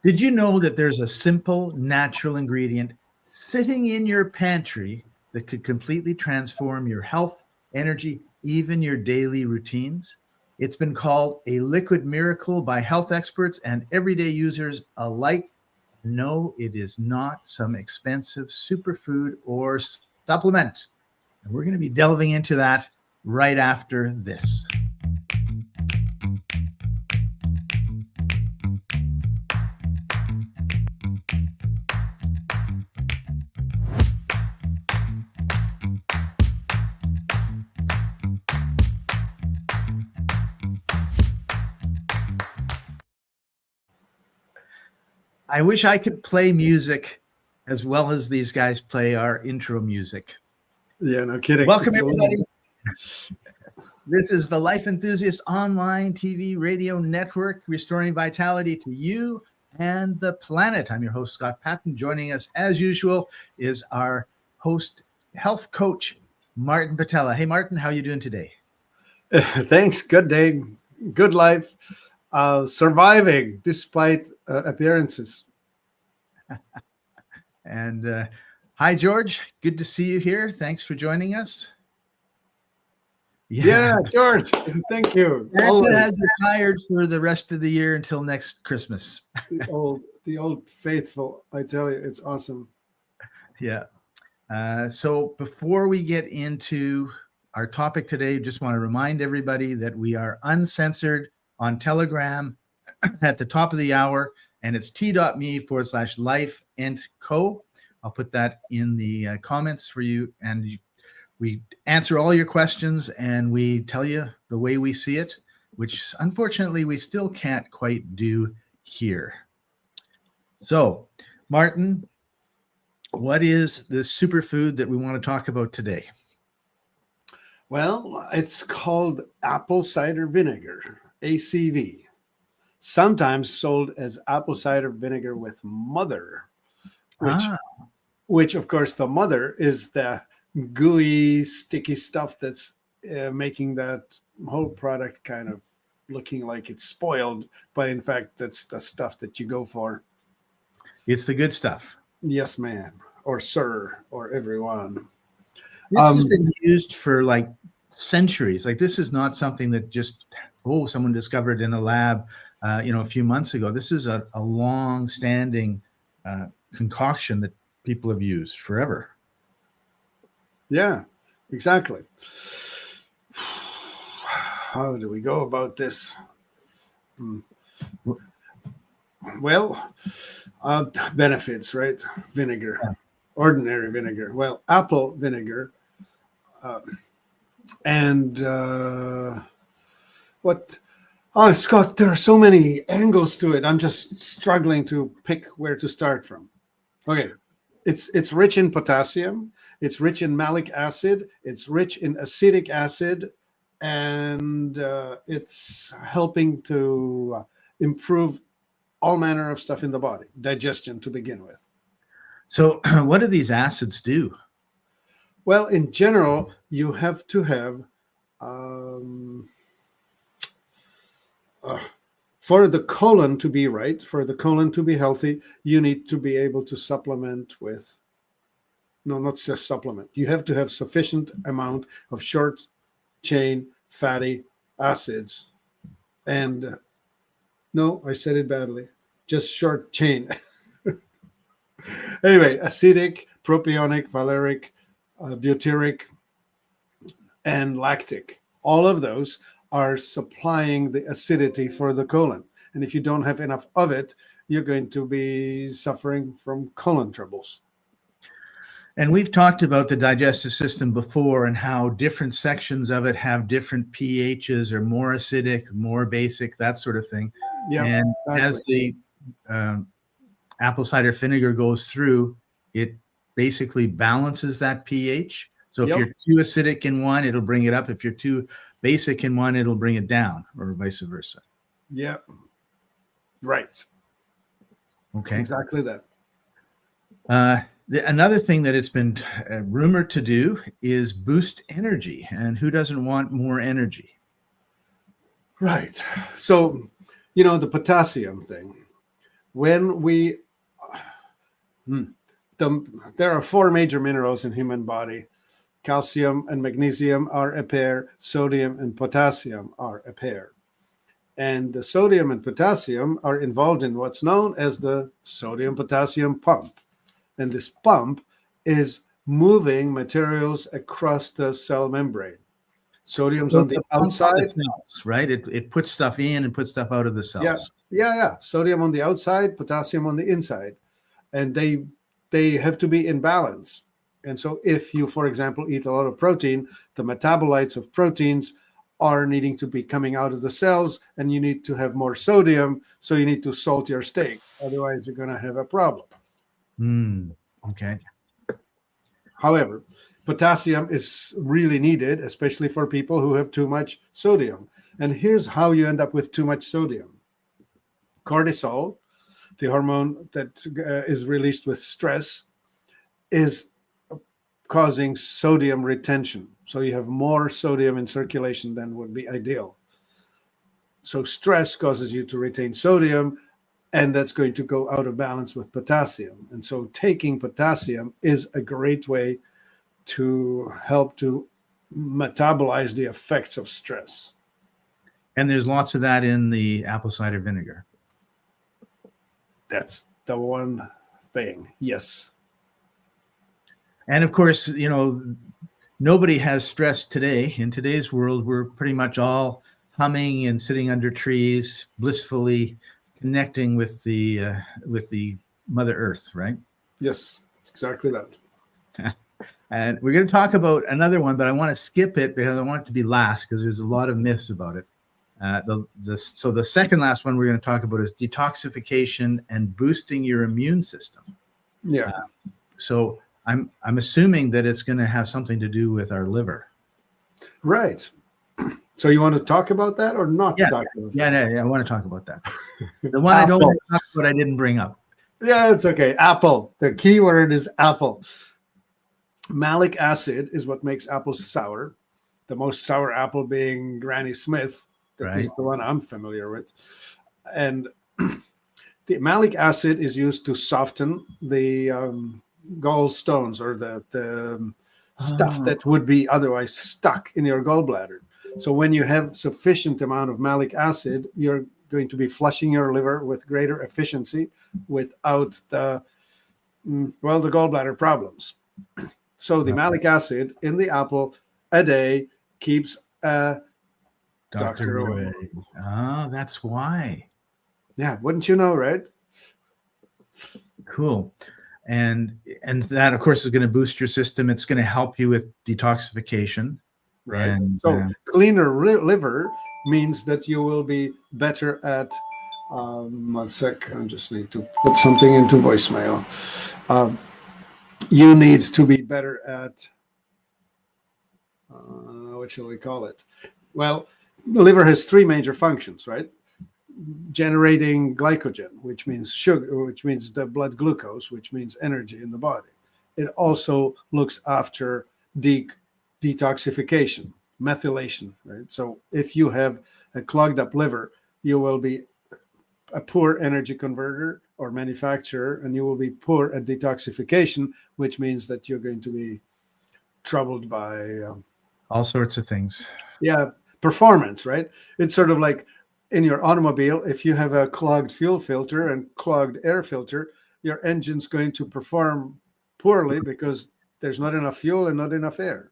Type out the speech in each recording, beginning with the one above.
Did you know that there's a simple, natural ingredient sitting in your pantry that could completely transform your health, energy, even your daily routines? It's been called a liquid miracle by health experts and everyday users alike. No, it is not some expensive superfood or supplement. And we're going to be delving into that right after this. I wish I could play music as well as these guys play our intro music. Yeah, no kidding. Welcome, everybody. This is the Life Enthusiast online TV radio network, restoring vitality to you and the planet. I'm your host, Scott Patton. Joining us, as usual, is our host, health coach, Martin Patella. Hey, Martin, how are you doing today? Thanks. Good day. Good life. Surviving despite appearances. And hi, George. Good to see you here. Thanks for joining us. Yeah, George. Thank you. Santa has retired for the rest of the year until next Christmas. The old faithful. I tell you, it's awesome. Yeah. So before we get into our topic today, just want to remind everybody that we are uncensored on Telegram at the top of the hour, and it's t.me/life-ent-co. I'll put that in the comments for you, and we answer all your questions, and we tell you the way we see it, which unfortunately we still can't quite do here. So, Martin, what is the superfood that we want to talk about today? Well, it's called Apple Cider Vinegar, ACV. Sometimes sold as apple cider vinegar with mother, which of course the mother is the gooey, sticky stuff that's making that whole product kind of looking like it's spoiled. But in fact, that's the stuff that you go for. It's the good stuff. Yes, ma'am, or sir, or everyone. This has been used for like centuries. Like, this is not something that just, someone discovered in a lab, a few months ago. This is a long-standing concoction that people have used forever. Yeah, exactly. How do we go about this? Well, benefits, right? Vinegar, ordinary vinegar. Well, apple vinegar, and what? Oh, Scott, there are so many angles to it. I'm just struggling to pick where to start from. Okay, it's rich in potassium. It's rich in malic acid. It's rich in acetic acid, and it's helping to improve all manner of stuff in the body, digestion to begin with. So what do these acids do? Well, in general, you have to have, for the colon to be right, for the colon to be healthy, you need to be able to supplement with, no, not just supplement. You have to have sufficient amount of short chain fatty acids. And no, I said it badly, just short chain. Anyway, acidic, propionic, valeric, butyric, and lactic. All of those are supplying the acidity for the colon. And if you don't have enough of it, you're going to be suffering from colon troubles. And we've talked about the digestive system before and how different sections of it have different pHs, or more acidic, more basic, that sort of thing. Yeah, and exactly. As the apple cider vinegar goes through, it basically balances that pH. So if you're too acidic in one, it'll bring it up. If you're too basic in one, it'll bring it down, or vice versa. Yeah. Right. Okay. Exactly that. Another thing that it's been rumored to do is boost energy. And who doesn't want more energy? Right. So, the potassium thing. when we there are 4 major minerals in human body. Calcium and magnesium are a pair. Sodium and potassium are a pair. And the sodium and potassium are involved in what's known as the sodium-potassium pump. And this pump is moving materials across the cell membrane. Sodium's So on it's the a pump outside. of the cells, right? It puts stuff in and puts stuff out of the cells. Yeah. Sodium on the outside, potassium on the inside. And they have to be in balance. And so if you, for example, eat a lot of protein, the metabolites of proteins are needing to be coming out of the cells, and you need to have more sodium, so you need to salt your steak. Otherwise, you're going to have a problem. Okay. However, potassium is really needed, especially for people who have too much sodium. And here's how you end up with too much sodium. Cortisol, the hormone that is released with stress, is causing sodium retention. So you have more sodium in circulation than would be ideal. So stress causes you to retain sodium, and that's going to go out of balance with potassium. And so taking potassium is a great way to help to metabolize the effects of stress. And there's lots of that in the apple cider vinegar. That's the one thing. Yes. And of course, nobody has stress today. In today's world, we're pretty much all humming and sitting under trees, blissfully connecting with the Mother Earth, right? Yes, it's exactly that. And we're going to talk about another one, but I want to skip it because I want it to be last because there's a lot of myths about it. So the second last one we're going to talk about is detoxification and boosting your immune system. Yeah. So I'm assuming that it's going to have something to do with our liver. Right. So you want to talk about that or not talk about that? Yeah, I want to talk about that. The one I don't want to talk about, I didn't bring up. Yeah, it's okay. Apple. The key word is apple. Malic acid is what makes apples sour. The most sour apple being Granny Smith. That is the one I'm familiar with. And the malic acid is used to soften the gallstones or the stuff that would be otherwise stuck in your gallbladder. So when you have sufficient amount of malic acid, you're going to be flushing your liver with greater efficiency without the gallbladder problems. So the malic acid in the apple a day keeps a doctor away. Oh, that's why. Yeah, wouldn't you know, right? Cool. And that, of course, is going to boost your system. It's going to help you with detoxification. Right. And, so cleaner liver means that you will be better at 1 sec. I just need to put something into voicemail. You need to be better at what shall we call it? Well, the liver has 3 major functions, right? Generating glycogen, which means sugar, which means the blood glucose, which means energy in the body. It also looks after detoxification, methylation, right? So if you have a clogged up liver, you will be a poor energy converter or manufacturer, and you will be poor at detoxification, which means that you're going to be troubled by all sorts of things. Yeah, performance, right? It's sort of like in your automobile, if you have a clogged fuel filter and clogged air filter, your engine's going to perform poorly because there's not enough fuel and not enough air.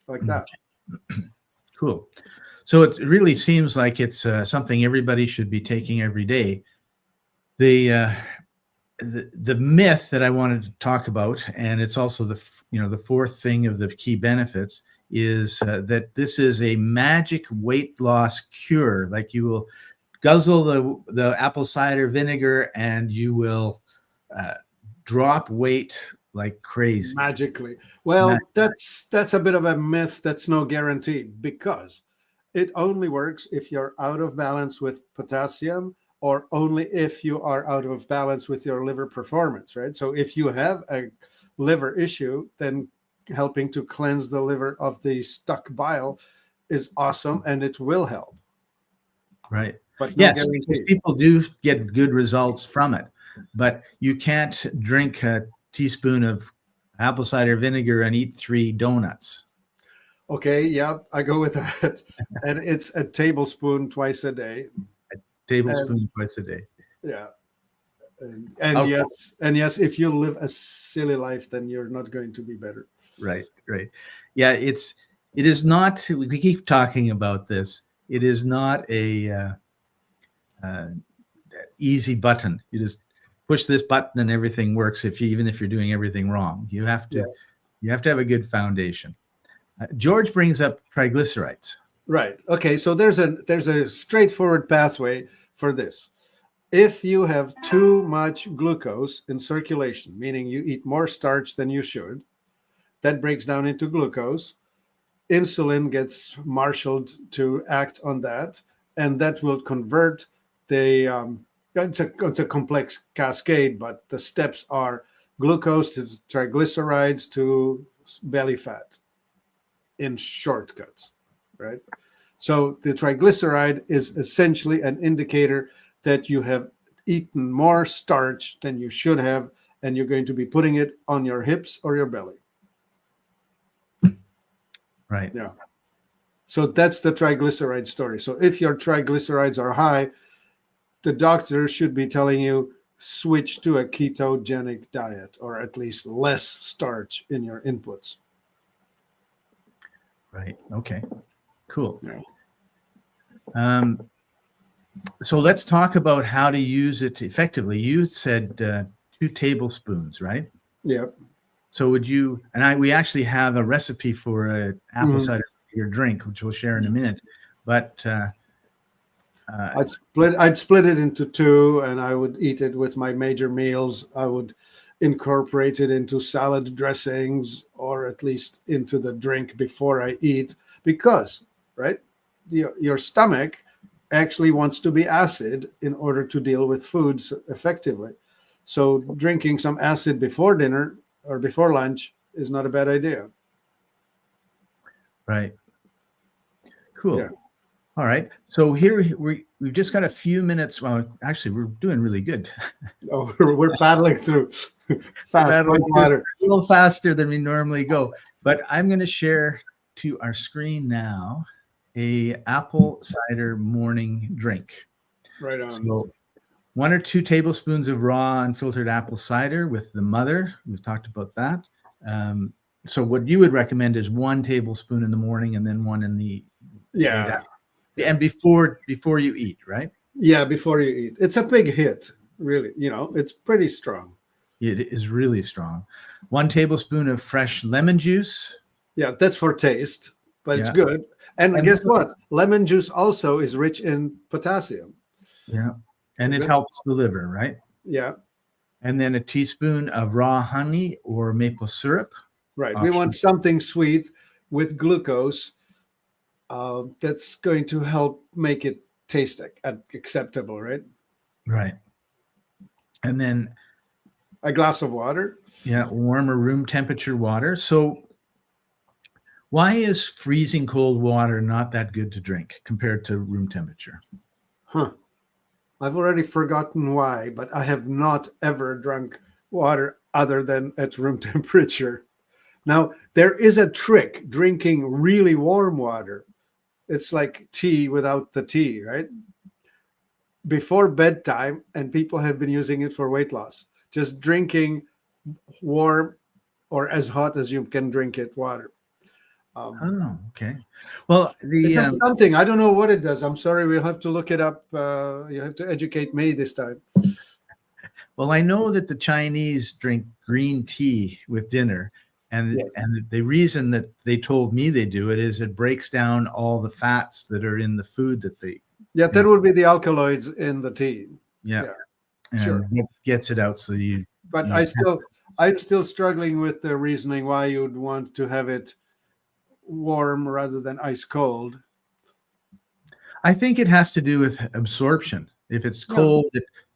Like that. Cool. So it really seems like it's something everybody should be taking every day. The myth that I wanted to talk about, and it's also the fourth thing of the key benefits, is that this is a magic weight loss cure. Like you will guzzle the apple cider vinegar and you will drop weight like crazy. Magically. Well, that's a bit of a myth. That's no guarantee, because it only works if you're out of balance with potassium, or only if you are out of balance with your liver performance, right? So if you have a liver issue, then helping to cleanse the liver of the stuck bile is awesome, and it will help. Right. but no Yes, because guarantee. people do get good results from it, but you can't drink a teaspoon of apple cider vinegar and eat 3 donuts. Okay, yeah, I go with that. And it's a tablespoon twice a day. And Tablespoon twice a day. yeah, and Okay. yes, if you live a silly life, then you're not going to be better. Right. Yeah, it is not. We keep talking about this. It is not a uh, easy button. You just push this button and everything works. Even if you're doing everything wrong, you have to have a good foundation. George brings up triglycerides. Right. Okay. So there's a straightforward pathway for this. If you have too much glucose in circulation, meaning you eat more starch than you should, that breaks down into glucose. Insulin gets marshaled to act on that, and that will convert the. It's a complex cascade, but the steps are glucose to triglycerides to belly fat in shortcuts, right? So the triglyceride is essentially an indicator that you have eaten more starch than you should have, and you're going to be putting it on your hips or your belly. Right. Yeah. So that's the triglyceride story. So if your triglycerides are high, the doctor should be telling you switch to a ketogenic diet, or at least less starch in your inputs. Right. Okay. Cool. Yeah. So let's talk about how to use it effectively. You said 2 tablespoons, right? Yep. So would you, and we actually have a recipe for an apple cider vinegar drink, which we'll share in a minute, but I'd split it into 2, and I would eat it with my major meals. I would incorporate it into salad dressings, or at least into the drink before I eat, because, right, your stomach actually wants to be acid in order to deal with foods effectively. So drinking some acid before dinner or before lunch is not a bad idea. Right. Cool. Yeah. All right. So here we've just got a few minutes. Well, actually, we're doing really good. Oh, we're paddling through fast. A little faster than we normally go. But I'm going to share to our screen now a apple cider morning drink. Right on. So 1 or 2 tablespoons of raw unfiltered apple cider with the mother. We've talked about that. So what you would recommend is 1 tablespoon in the morning and then 1 in the and before you eat, right? Yeah, before you eat. It's a big hit, really. It's pretty strong. It is really strong. 1 tablespoon of fresh lemon juice. Yeah, that's for taste, but it's good. And guess what? Lemon juice also is rich in potassium. Yeah. And it helps the liver, right? Yeah. And then a teaspoon of raw honey or maple syrup. Right. We want something sweet with glucose that's going to help make it taste acceptable, right? Right. And then a glass of water. Yeah, warm or room temperature water. So why is freezing cold water not that good to drink compared to room temperature? I've already forgotten why, but I have not ever drunk water other than at room temperature. Now, there is a trick, drinking really warm water. It's like tea without the tea, right? Before bedtime, and people have been using it for weight loss. Just drinking warm or as hot as you can drink it water. Okay. Well, it does something. I don't know what it does. I'm sorry. We'll have to look it up. You have to educate me this time. Well, I know that the Chinese drink green tea with dinner. And the reason that they told me they do it is it breaks down all the fats that are in the food that they. Yeah, that would be the alkaloids in the tea. Yeah. And it gets it out. So you. But I'm still struggling with the reasoning why you'd want to have it warm rather than ice cold. I think it has to do with absorption. If it's cold,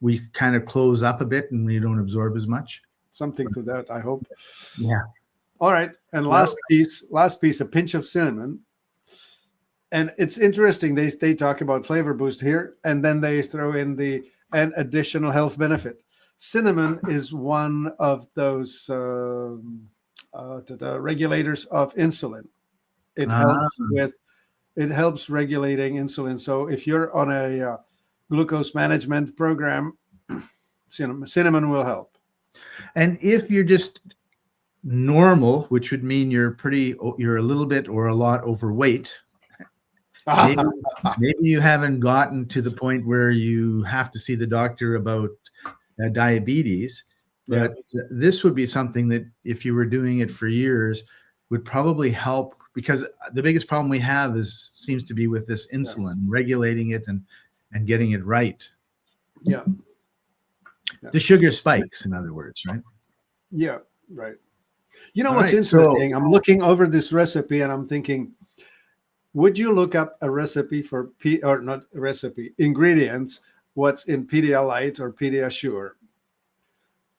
we kind of close up a bit and we don't absorb as much. Something to that, I hope. Yeah. All right. And last piece, a pinch of cinnamon. And it's interesting. They talk about flavor boost here, and then they throw in an additional health benefit. Cinnamon is one of those the regulators of insulin. It Ah, helps regulating insulin. So if you're on a glucose management program, cinnamon will help. and if you're just normal, which would mean you're a little bit or a lot overweight, maybe, maybe you haven't gotten to the point where you have to see the doctor about diabetes, but this would be something that if you were doing it for years would probably help, because the biggest problem we have seems to be with this insulin, regulating it and getting it right. Yeah. The sugar spikes, in other words, right? Yeah, right. You know All what's right, interesting? I'm looking over this recipe and I'm thinking, would you look up a recipe for or not recipe, ingredients, what's in Pedialyte or Pediasure,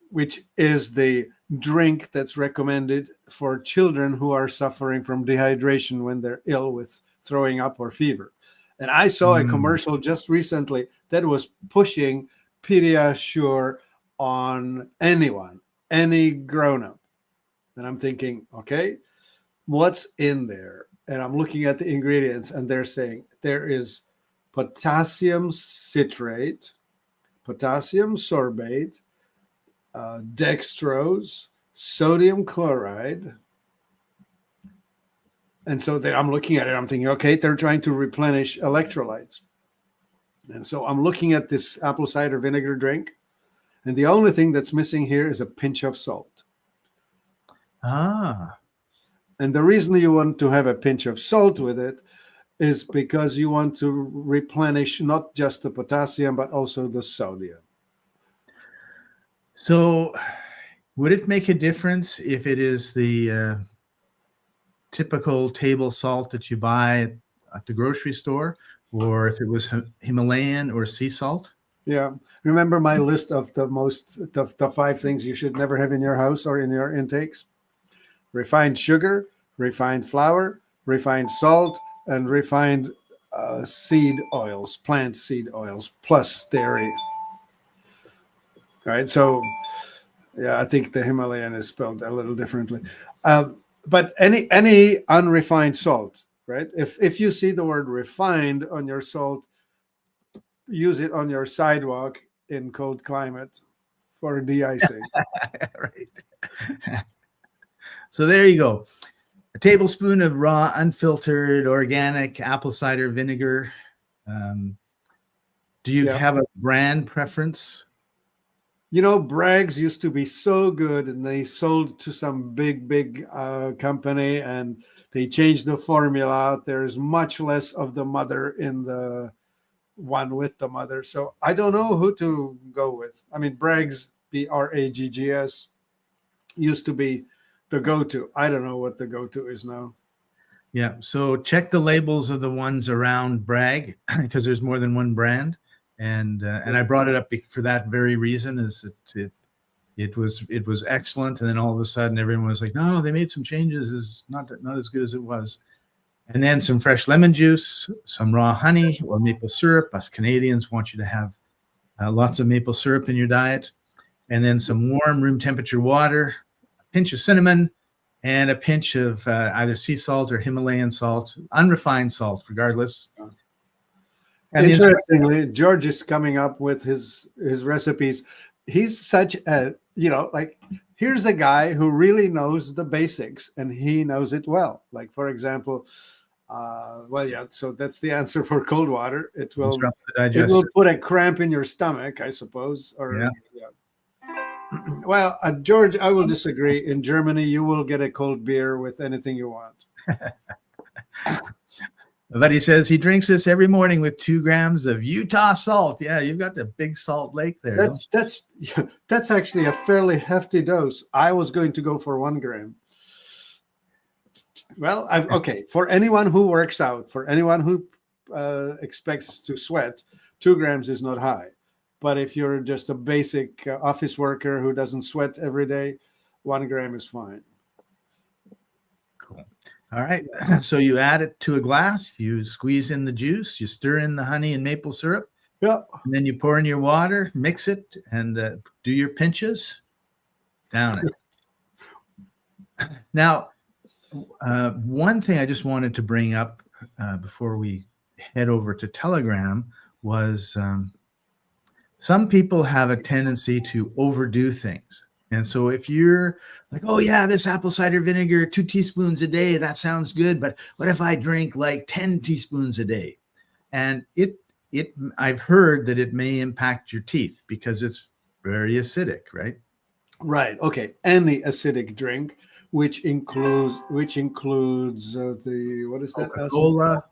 which is the drink that's recommended for children who are suffering from dehydration when they're ill with throwing up or fever. And I saw a commercial just recently that was pushing Pediasure on anyone, any grown-up. And I'm thinking, okay, what's in there? And I'm looking at the ingredients, and they're saying there is potassium citrate, potassium sorbate, dextrose, sodium chloride. And so I'm looking at it, I'm thinking, okay, they're trying to replenish electrolytes. And so I'm looking at this apple cider vinegar drink, and the only thing that's missing here is a pinch of salt. And the reason you want to have a pinch of salt with it is because you want to replenish not just the potassium, but also the sodium. So would it make a difference if it is the typical table salt that you buy at the grocery store, or if it was Himalayan or sea salt? Yeah. Remember my list of the 5 things you should never have in your house or in your intakes? Refined sugar, refined flour, refined salt, and refined seed oils, plant seed oils, plus dairy. All right. So, yeah, I think the Himalayan is spelled a little differently. But any unrefined salt, right? If you see the word refined on your salt, use it on your sidewalk in cold climate for de-icing. Right. So there you go. A tablespoon of raw, unfiltered, organic apple cider vinegar. Do you have a brand preference? You know, Bragg's used to be so good, and they sold to some big company, and they changed the formula. There's much less of the mother in the one with the mother. So I don't know who to go with. I mean, Bragg's, Braggs, used to be the go-to. I don't know what the go-to is now. Yeah. So check the labels of the ones around Bragg, because there's more than one brand. And I brought it up for that very reason, is it was excellent. And then all of a sudden everyone was like, no, they made some changes. It's not as good as it was. And then some fresh lemon juice, some raw honey or maple syrup. Us Canadians want you to have lots of maple syrup in your diet. And then some warm room temperature water, a pinch of cinnamon, and a pinch of either sea salt or Himalayan salt, unrefined salt, regardless. And interestingly, George is coming up with his recipes. He's such a, like, here's a guy who really knows the basics, and he knows it well. Like, for example, so that's the answer for cold water. It will put a cramp in your stomach, I suppose. Or Well, George, I will disagree. In Germany, you will get a cold beer with anything you want. But he says he drinks this every morning with 2 grams of Utah salt. Yeah, you've got the big Salt Lake there. That's actually a fairly hefty dose. I was going to go for 1 gram. Well, okay. For anyone who works out, for anyone who expects to sweat, 2 grams is not high. But if you're just a basic office worker who doesn't sweat every day, 1 gram is fine. Cool. All right. So you add it to a glass, you squeeze in the juice, you stir in the honey and maple syrup, Yeah. and then you pour in your water, mix it, and do your pinches, down it. Now, one thing I just wanted to bring up before we head over to Telegram was some people have a tendency to overdo things. And so if you're like, oh yeah, this apple cider vinegar, 2 teaspoons a day, that sounds good. But what if I drink like 10 teaspoons a day? And I've heard that it may impact your teeth because it's very acidic, right? Right. Okay. Any acidic drink, which includes the what is that? Coca-Cola.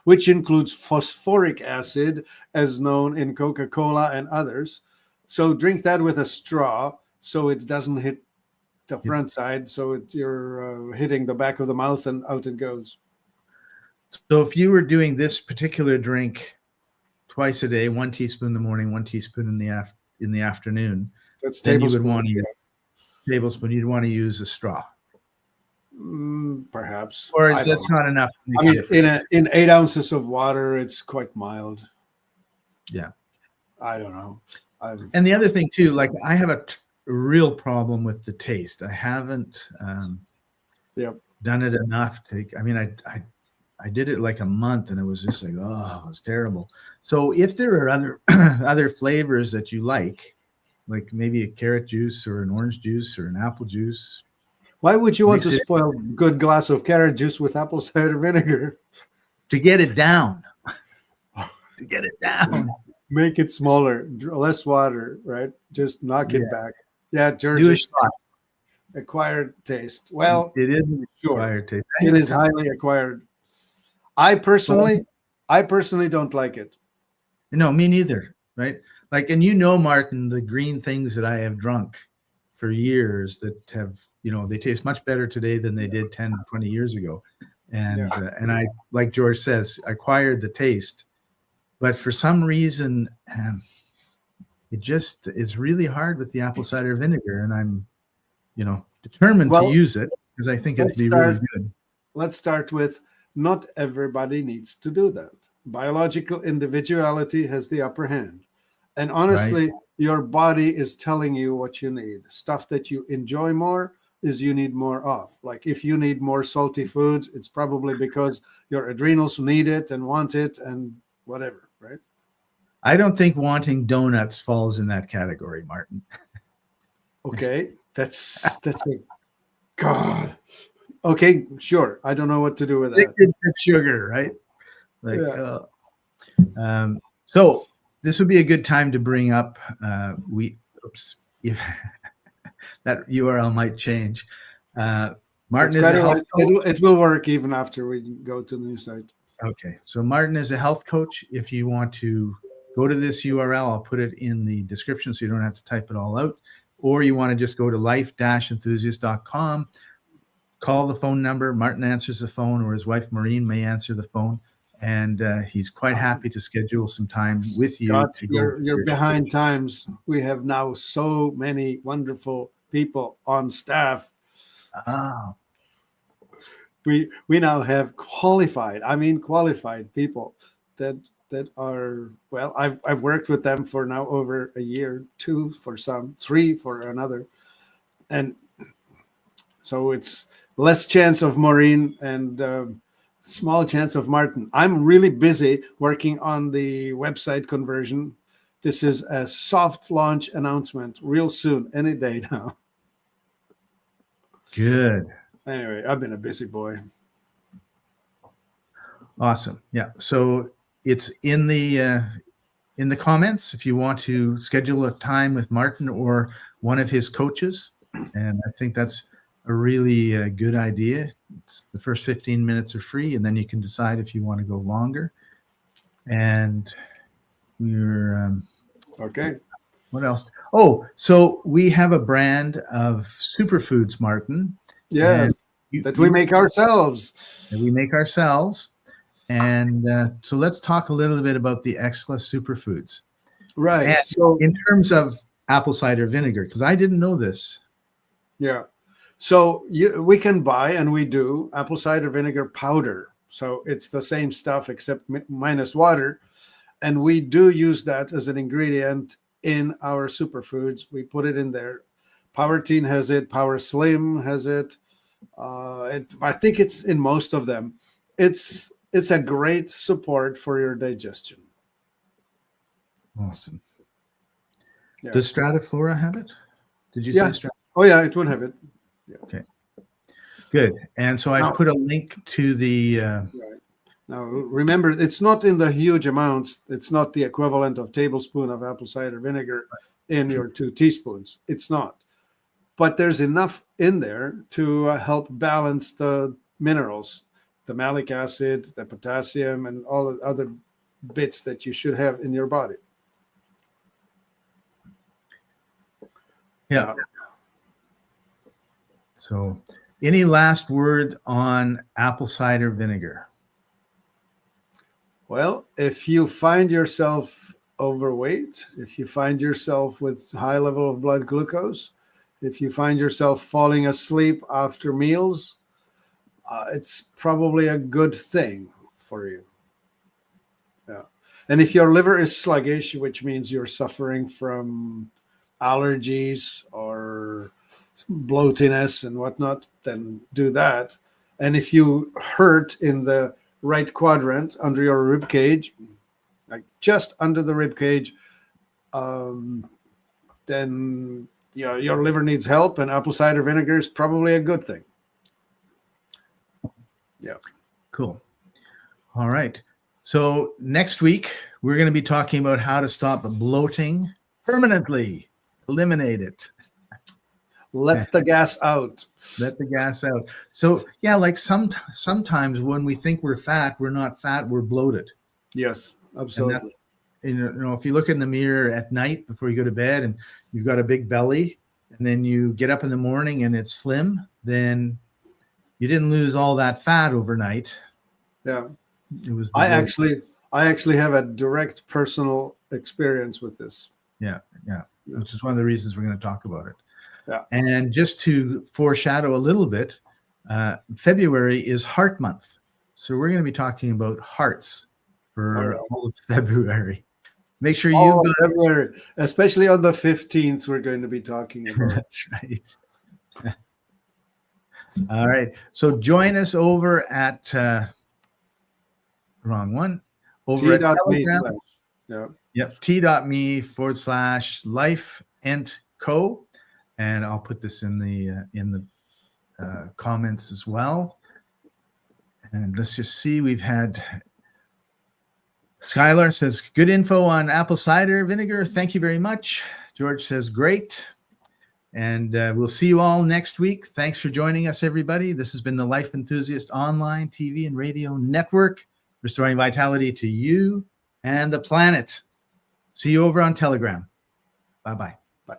Which includes phosphoric acid, as known in Coca-Cola and others. So drink that with a straw, so it doesn't hit the front side. So you're hitting the back of the mouth, and out it goes. So if you were doing this particular drink twice a day, 1 teaspoon in the morning, 1 teaspoon in the afternoon, That's then you tablespoon. would want to use tablespoon. You'd want to use a straw, perhaps. or is that's not enough? I mean, in 8 ounces of water, it's quite mild. Yeah, I don't know. And the other thing too, like I have a real problem with the taste. I haven't done it enough. I did it like a month, and it was just like, oh, it's terrible. So if there are other other flavors that you like maybe a carrot juice or an orange juice or an apple juice. Why would you want to spoil a good glass of carrot juice with apple cider vinegar? To get it down. To get it down. Make it smaller, less water, right? Just knock it back. Yeah, George. Do a shot. Acquired taste. Well, it is an acquired taste. It is highly acquired. I personally don't like it. No, me neither. Right? Like, and Martin, the green things that I have drunk for years that have, they taste much better today than they did 10, 20 years ago. And and I, like George says, acquired the taste. But for some reason, it just is really hard with the apple cider vinegar. And I'm, determined to use it because I think it'd be really good. Let's start with not everybody needs to do that. Biological individuality has the upper hand. And honestly, your body is telling you what you need. Stuff that you enjoy more is you need more of. Like if you need more salty foods, it's probably because your adrenals need it and want it and whatever, right? I don't think wanting donuts falls in that category, Martin. Okay, that's a God. Okay, sure. I don't know what to do with that. It's sugar, right? So this would be a good time to bring up that URL might change. Martin is a health coach. It will work even after we go to the new site. Okay, so Martin is a health coach. If you want to go to this URL, I'll put it in the description so you don't have to type it all out. Or you want to just go to life-enthusiast.com, call the phone number. Martin answers the phone, or his wife Maureen may answer the phone. And he's quite happy to schedule some time with you. Scott, you're behind times. We have now so many wonderful people on staff. Oh. We now have qualified people that are, well, I've worked with them for now over a year, 2 for some, 3 for another. And so it's less chance of Maureen and small chance of Martin. I'm really busy working on the website conversion. This is a soft launch announcement real soon, any day now. Good. Anyway, I've been a busy boy. Awesome. Yeah. So it's in the comments if you want to schedule a time with Martin or one of his coaches. And I think that's a really good idea. It's the first 15 minutes are free, and then you can decide if you want to go longer. And we're okay. What else? Oh, so we have a brand of superfoods, Martin. Yes, that we make ourselves. That we make ourselves. And so let's talk a little bit about the Exla superfoods. Right. And so in terms of apple cider vinegar, because I didn't know this. Yeah. So we can buy, and we do, apple cider vinegar powder. So it's the same stuff except minus water. And we do use that as an ingredient in our superfoods. We put it in there. Powerteen has it. Power Slim has it. I think it's in most of them. It's a great support for your digestion. Awesome. Yeah. Does Strataflora have it? Did you Yeah. say Oh, yeah, it would have it. Yeah. Okay. Good. And so I put a link to the... Right. Now, remember, it's not in the huge amounts. It's not the equivalent of tablespoon of apple cider vinegar in your 2 teaspoons. It's not. But there's enough in there to help balance the minerals, the malic acid, the potassium, and all the other bits that you should have in your body. Yeah. So any last word on apple cider vinegar? Well, if you find yourself overweight, if you find yourself with high level of blood glucose, if you find yourself falling asleep after meals, it's probably a good thing for you. Yeah. And if your liver is sluggish, which means you're suffering from allergies or bloatiness and whatnot, then do that. And if you hurt in the right quadrant under your rib cage, like just under the rib cage, then your liver needs help, and apple cider vinegar is probably a good thing. Yeah. Cool. All right. So next week, we're going to be talking about how to stop bloating permanently. Eliminate it. Let the gas out. Let the gas out. So yeah, like sometimes when we think we're fat, we're not fat, we're bloated. Yes, absolutely. And if you look in the mirror at night before you go to bed and you've got a big belly, and then you get up in the morning and it's slim, then you didn't lose all that fat overnight. Yeah. It was I actually have a direct personal experience with this. Yeah. Which is one of the reasons we're going to talk about it. Yeah. And just to foreshadow a little bit, February is Heart Month. So we're going to be talking about hearts for all of February. Make sure you February, especially on the 15th, we're going to be talking about. That's right. All right. So join us over at wrong one. Over at Telegram. Yep. T.me/life&co. And I'll put this in the comments as well. And let's just see. We've had Skylar says, good info on apple cider vinegar. Thank you very much. George says, great. And we'll see you all next week. Thanks for joining us, everybody. This has been the Life Enthusiast online TV and radio network, restoring vitality to you and the planet. See you over on Telegram. Bye-bye. Bye.